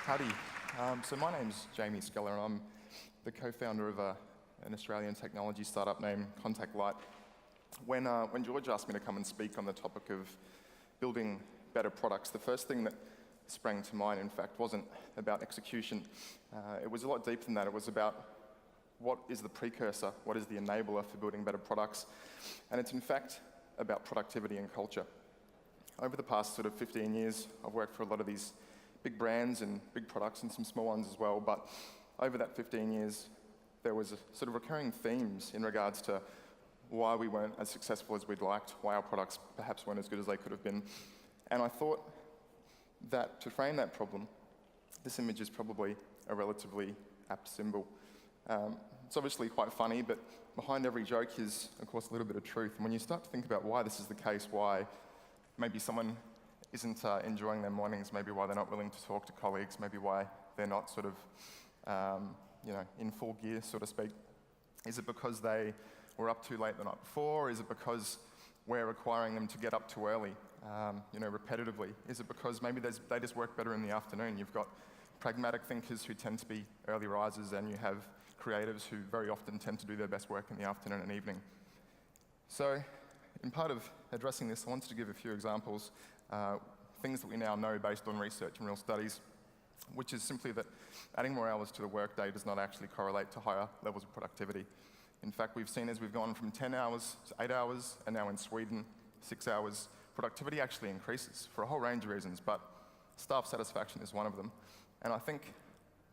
Howdy. So my name's Jamie Skella, and I'm the co-founder of an Australian technology startup named Contact Light. When George asked me to come and speak on the topic of building better products, the first thing that sprang to mind, in fact, wasn't about execution. It was a lot deeper than that. It was about what is the precursor, what is the enabler for building better products, and it's in fact about productivity and culture. Over the past sort of 15 years, I've worked for a lot of these big brands and big products and some small ones as well, but over that 15 years, there was a sort of recurring themes in regards to why we weren't as successful as we'd liked, why our products perhaps weren't as good as they could have been. And I thought that to frame that problem, this image is probably a relatively apt symbol. It's obviously quite funny, but behind every joke is, of course, a little bit of truth. And when you start to think about why this is the case, why maybe someone isn't enjoying their mornings, maybe why they're not willing to talk to colleagues, maybe why they're not sort of, in full gear, so to speak. Is it because they were up too late the night before? Is it because we're requiring them to get up too early, repetitively? Is it because maybe they just work better in the afternoon? You've got pragmatic thinkers who tend to be early risers, and you have creatives who very often tend to do their best work in the afternoon and evening. So, in part of addressing this, I wanted to give a few examples, things that we now know based on research and real studies, which is simply that adding more hours to the workday does not actually correlate to higher levels of productivity. In fact, we've seen as we've gone from 10 hours to 8 hours, and now in Sweden, 6 hours, productivity actually increases for a whole range of reasons, but staff satisfaction is one of them. And I think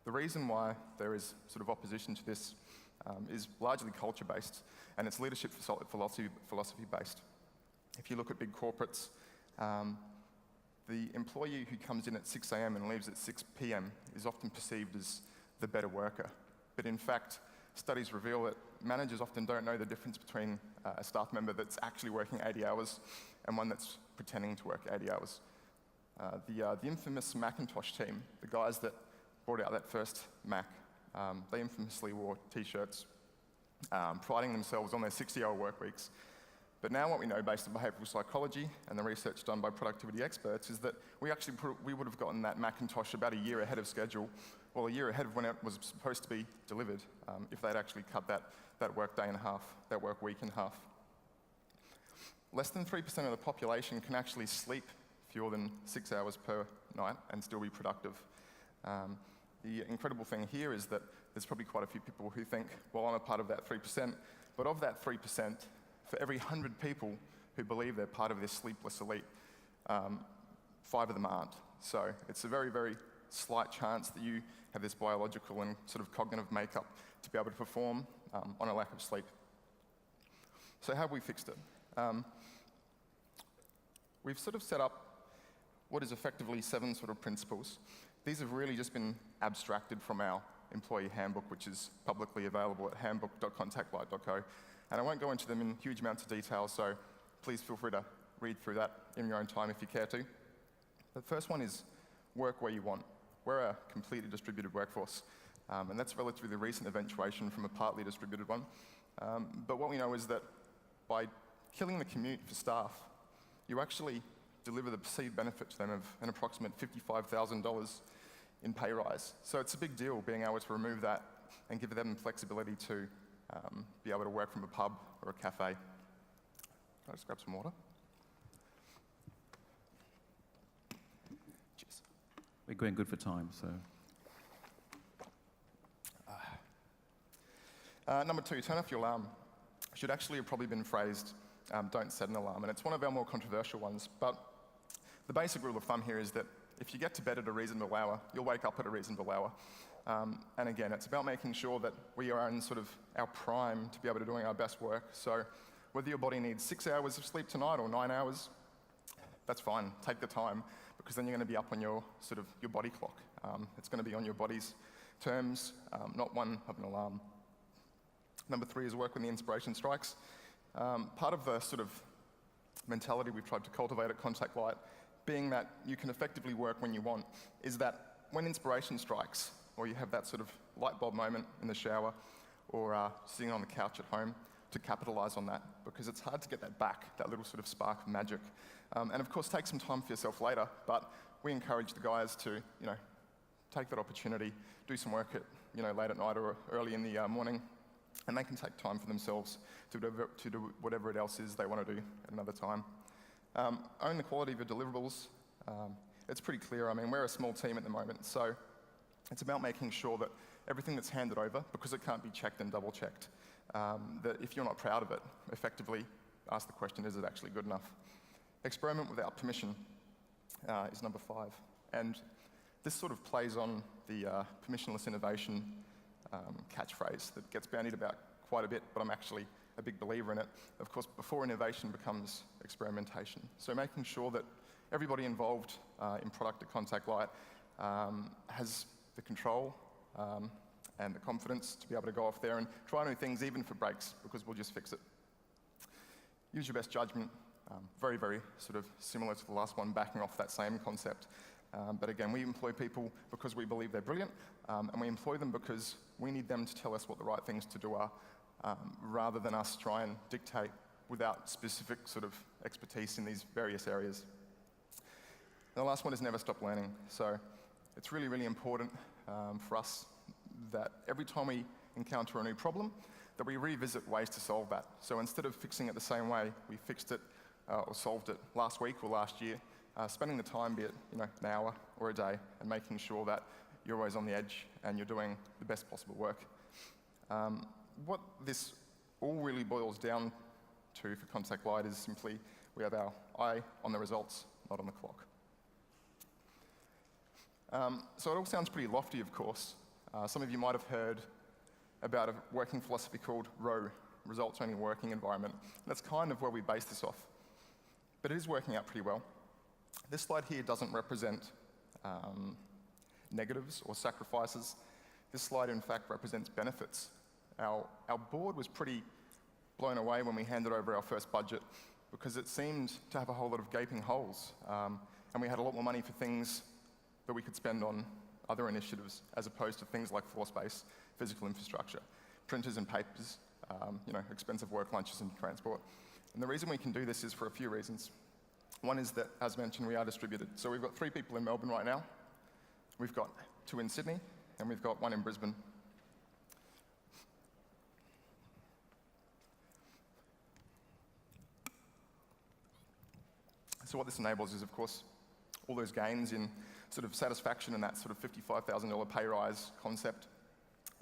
the reason why there is sort of opposition to this is largely culture-based, and it's leadership philosophy-based. If you look at big corporates, the employee who comes in at 6 a.m. and leaves at 6 p.m. is often perceived as the better worker. But in fact, studies reveal that managers often don't know the difference between a staff member that's actually working 80 hours and one that's pretending to work 80 hours. The infamous Macintosh team, the guys that brought out that first Mac, they infamously wore t-shirts, priding themselves on their 60-hour work weeks. But now what we know based on behavioral psychology and the research done by productivity experts is that we would have gotten that Macintosh about a year ahead of schedule, well, a year ahead of when it was supposed to be delivered, if they'd actually cut that work day in half, that work week in half. Less than 3% of the population can actually sleep fewer than 6 hours per night and still be productive. The incredible thing here is that there's probably quite a few people who think, well, I'm a part of that 3%, but of that 3%, for every 100 people who believe they're part of this sleepless elite, 5 of them aren't. So it's a very, very slight chance that you have this biological and sort of cognitive makeup to be able to perform on a lack of sleep. So how have we fixed it? We've sort of set up what is effectively 7 sort of principles. These have really just been abstracted from our employee handbook, which is publicly available at handbook.contactlight.co. And I won't go into them in huge amounts of detail, so please feel free to read through that in your own time if you care to. The first one is work where you want. We're a completely distributed workforce, and that's a relatively recent eventuation from a partly distributed one. But what we know is that by killing the commute for staff, you actually deliver the perceived benefit to them of an approximate $55,000 in pay rise. So it's a big deal being able to remove that and give them flexibility to be able to work from a pub or a cafe. Can I just grab some water? Cheers. We're going good for time, so. Number 2, turn off your alarm. Should actually have probably been phrased, don't set an alarm. And it's one of our more controversial ones, but the basic rule of thumb here is that if you get to bed at a reasonable hour, you'll wake up at a reasonable hour. And again, it's about making sure that we are in sort of our prime to be able to doing our best work. So whether your body needs 6 hours of sleep tonight or 9 hours, that's fine. Take the time, because then you're going to be up on your body clock. It's going to be on your body's terms, not one of an alarm. Number 3 is work when the inspiration strikes. Part of the sort of mentality we've tried to cultivate at Contact Light, being that you can effectively work when you want, is that when inspiration strikes, or you have that sort of light bulb moment in the shower, or sitting on the couch at home, to capitalize on that, because it's hard to get that back, that little sort of spark of magic. And of course, take some time for yourself later, but we encourage the guys to, take that opportunity, do some work at, late at night or early in the morning, and they can take time for themselves to do whatever it else is they want to do at another time. Own the quality of your deliverables. It's pretty clear. I mean, we're a small team at the moment, so it's about making sure that everything that's handed over, because it can't be checked and double-checked, that if you're not proud of it, effectively ask the question, is it actually good enough? Experiment without permission is number 5. And this sort of plays on the permissionless innovation catchphrase that gets bandied about quite a bit, but I'm actually a big believer in it. Of course, before innovation becomes experimentation. So making sure that everybody involved in product at Contact Light has the control and the confidence to be able to go off there and try new things, even for breaks, because we'll just fix it. Use your best judgment. Very, very sort of similar to the last one, backing off that same concept. But again, we employ people because we believe they're brilliant, and we employ them because we need them to tell us what the right things to do are, rather than us try and dictate without specific sort of expertise in these various areas. And the last one is never stop learning. So it's really, really important for us that every time we encounter a new problem, that we revisit ways to solve that. So instead of fixing it the same way we fixed it or solved it last week or last year, spending the time, be it an hour or a day, and making sure that you're always on the edge and you're doing the best possible work. What this all really boils down to for Contact Light is simply we have our eye on the results, not on the clock. So it all sounds pretty lofty, of course. Some of you might have heard about a working philosophy called ROWE, Results-Only Working Environment. And that's kind of where we base this off. But it is working out pretty well. This slide here doesn't represent negatives or sacrifices. This slide, in fact, represents benefits. Our board was pretty blown away when we handed over our first budget because it seemed to have a whole lot of gaping holes. And we had a lot more money for things that we could spend on other initiatives as opposed to things like floor space, physical infrastructure, printers and papers, expensive work lunches and transport. And the reason we can do this is for a few reasons. One is that, as mentioned, we are distributed. So we've got 3 people in Melbourne right now. We've got 2 in Sydney, and we've got 1 in Brisbane. So what this enables is, of course, all those gains in sort of satisfaction and that sort of $55,000 pay rise concept.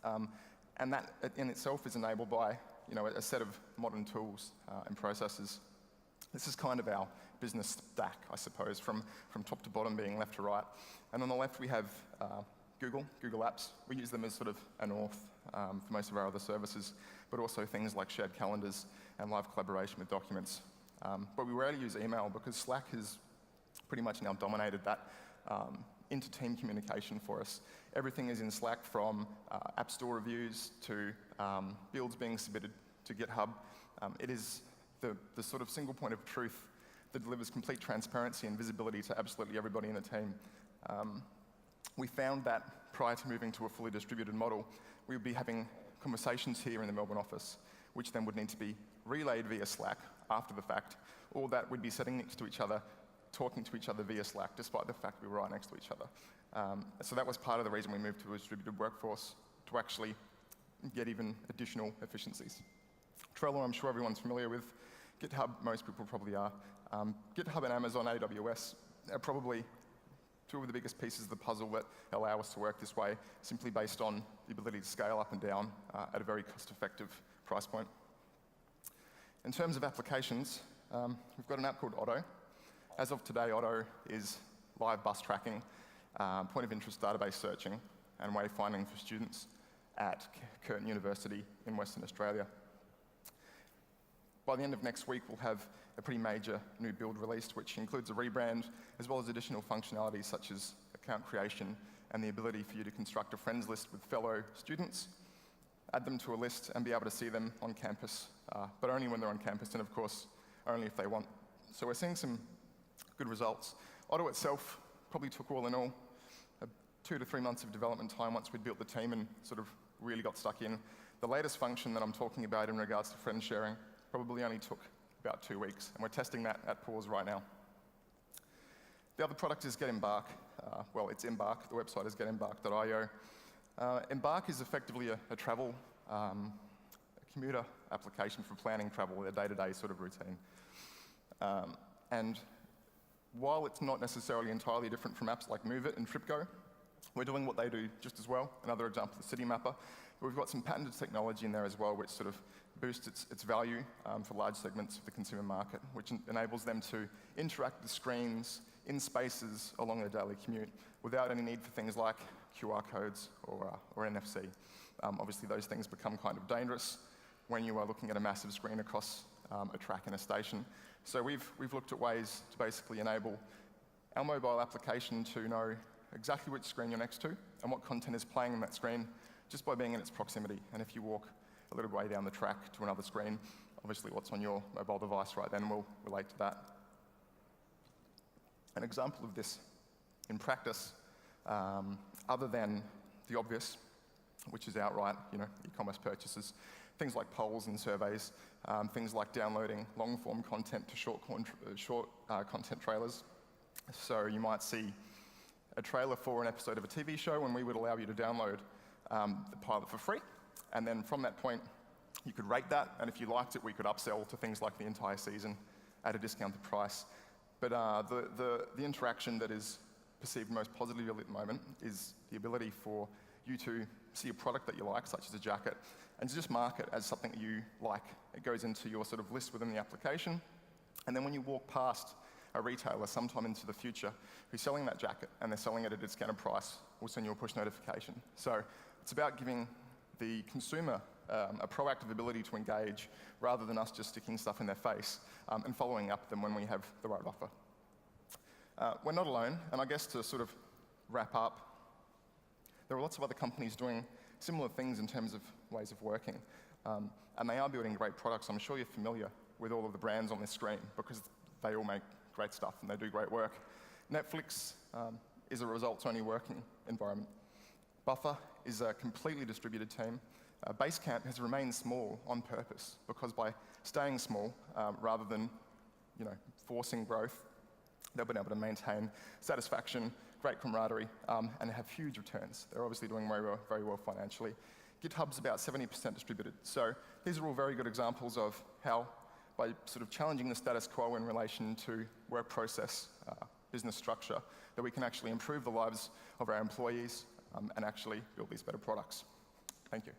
And that in itself is enabled by a set of modern tools and processes. This is kind of our business stack, I suppose, from top to bottom being left to right. And on the left we have Google Apps. We use them as sort of a north for most of our other services, but also things like shared calendars and live collaboration with documents. But we rarely use email because Slack has pretty much now dominated that inter-team communication for us. Everything is in Slack, from App Store reviews to builds being submitted to GitHub. It is the sort of single point of truth that delivers complete transparency and visibility to absolutely everybody in the team. We found that prior to moving to a fully distributed model, we would be having conversations here in the Melbourne office, which then would need to be relayed via Slack after the fact, or that we'd be sitting next to each other, talking to each other via Slack, despite the fact we were right next to each other. So that was part of the reason we moved to a distributed workforce, to actually get even additional efficiencies. Trello, I'm sure everyone's familiar with. GitHub, most people probably are. GitHub and Amazon AWS are probably 2 of the biggest pieces of the puzzle that allow us to work this way, simply based on the ability to scale up and down at a very cost-effective price point. In terms of applications, we've got an app called Otto. As of today, Otto is live bus tracking, point of interest database searching, and wayfinding for students at Curtin University in Western Australia. By the end of next week, we'll have a pretty major new build released, which includes a rebrand, as well as additional functionalities such as account creation and the ability for you to construct a friends list with fellow students, add them to a list, and be able to see them on campus, but only when they're on campus, and of course, only if they want. So we're seeing some good results. Otto itself probably took, all in all, 2 to 3 months of development time once we'd built the team and sort of really got stuck in. The latest function that I'm talking about in regards to friend sharing probably only took about 2 weeks, and we're testing that at pause right now. The other product is GetEmbark. Well, it's Embark. The website is getembark.io. Embark is effectively a travel, a commuter application for planning travel, their day-to-day sort of routine. And while it's not necessarily entirely different from apps like Move It and TripGo, we're doing what they do just as well. Another example, the City Mapper. But we've got some patented technology in there as well, which sort of boosts its value for large segments of the consumer market, which enables them to interact with screens in spaces along their daily commute without any need for things like QR codes or NFC. Obviously, those things become kind of dangerous when you are looking at a massive screen across a track in a station. So we've looked at ways to basically enable our mobile application to know exactly which screen you're next to and what content is playing on that screen just by being in its proximity. And if you walk a little way down the track to another screen, obviously what's on your mobile device right then will relate to that. An example of this in practice, other than the obvious, which is outright, e-commerce purchases, things like polls and surveys, things like downloading long-form content to short content trailers. So you might see a trailer for an episode of a TV show, and we would allow you to download the pilot for free. And then from that point, you could rate that, and if you liked it, we could upsell to things like the entire season at a discounted price. But the interaction that is perceived most positively at the moment is the ability for you to see a product that you like, such as a jacket, and to just mark it as something that you like. It goes into your sort of list within the application, and then when you walk past a retailer sometime into the future who's selling that jacket and they're selling it at a discounted price, we'll send you a push notification. So it's about giving the consumer a proactive ability to engage rather than us just sticking stuff in their face and following up them when we have the right offer. We're not alone, and I guess to sort of wrap up, there are lots of other companies doing similar things in terms of ways of working, and they are building great products. I'm sure you're familiar with all of the brands on this screen because they all make great stuff and they do great work. Netflix is a results-only working environment. Buffer is a completely distributed team. Basecamp has remained small on purpose because by staying small, rather than forcing growth, they've been able to maintain satisfaction, great camaraderie, and have huge returns. They're obviously doing very well financially. GitHub's about 70% distributed. So these are all very good examples of how, by sort of challenging the status quo in relation to work process, business structure, that we can actually improve the lives of our employees and actually build these better products. Thank you.